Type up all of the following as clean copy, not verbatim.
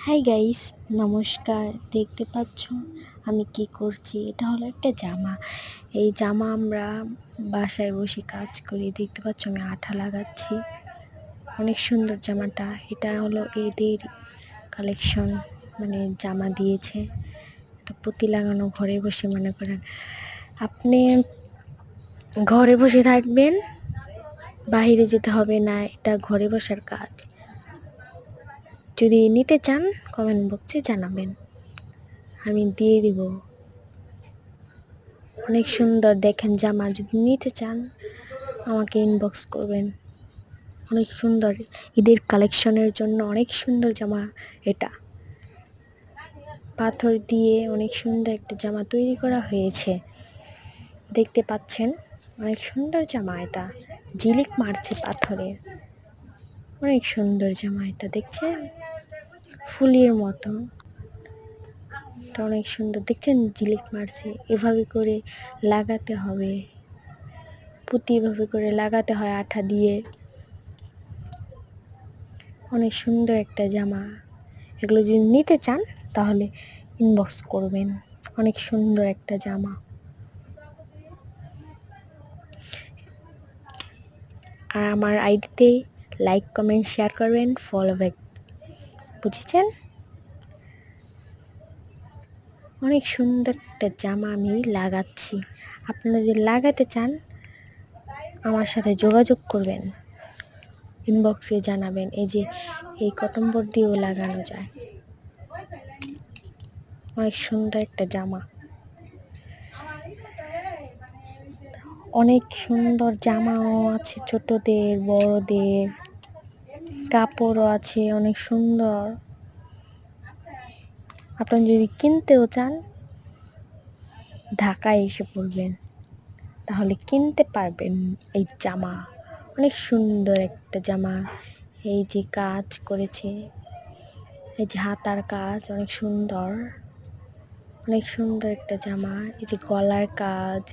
Hi guys, নমস্কার। দেখতে পাচ্ছ আমি কি করছি? এটা হলো একটা জামা। এই জামা আমরা বাসায় বসে কাজ করি। দেখতে পাচ্ছ আমি আঠা লাগাচ্ছি। অনেক সুন্দর জামাটা। এটা হলো এদের কালেকশন, মানে জামা দিয়েছে। এটা পুঁতি লাগানো, ঘরে বসে মনে করেন আপনি ঘরে বসে থাকবেন, বাইরে যেতে হবে না। এটা ঘরে বসার কাজ। যদি নিতে চান কমেন্ট বক্সে জানাবেন, আমি দিয়ে দিব। অনেক সুন্দর দেখেন জামা। যদি নিতে চান আমাকে ইনবক্স করবেন। অনেক সুন্দর, ঈদের কালেকশনের জন্য অনেক সুন্দর জামা। এটা পাথর দিয়ে অনেক সুন্দর একটা জামা তৈরি করা হয়েছে। দেখতে পাচ্ছেন অনেক সুন্দর জামা। এটা ঝিলিক মারছে পাথরের। অনেক সুন্দর জামা এটা, দেখছেন ফুলের মতো। এটা অনেক সুন্দর, দেখছেন ঝিলিক মারছে। এভাবে করে লাগাতে হবে, পুঁতি এভাবে করে লাগাতে হয় আঠা দিয়ে। অনেক সুন্দর একটা জামা। এগুলো যদি নিতে চান তাহলে ইনবক্স করবেন। অনেক সুন্দর একটা জামা। আর আমার আইডিতে লাইক কমেন্ট শেয়ার করবেন, ফলো ব্যাক, বুঝেছেন? অনেক সুন্দর একটা জামা আমি লাগাচ্ছি। আপনারা যদি লাগাতে চান আমার সাথে যোগাযোগ করবেন, ইনবক্সে জানাবেন। এই যে এই কটন বোর্ড দিয়েও লাগানো যায়। অনেক সুন্দর একটা জামা। অনেক সুন্দর জামাও আছে, ছোটদের বড়দের কাপড়ও আছে অনেক সুন্দর। আপনি যদি কিনতেও চান ঢাকায় এসে পড়বেন, তাহলে কিনতে পারবেন এই জামা। অনেক সুন্দর একটা জামা। এই যে কাজ করেছে, এই যে হাতার কাজ অনেক সুন্দর। অনেক সুন্দর একটা জামা। এই যে গলার কাজ।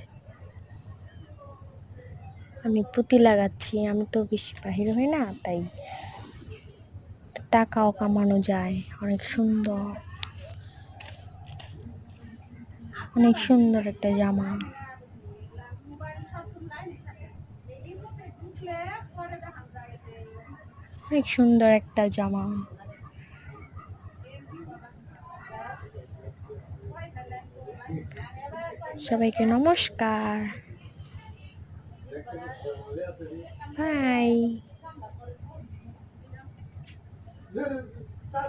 আমি পুঁতি লাগাচ্ছি। আমি তো বেশি বাহির হই না, তাই টাকাও কামানো যায়। অনেক সুন্দর, অনেক সুন্দর একটা জামা। অনেক সুন্দর একটা জামা। সবাইকে নমস্কার, বাই।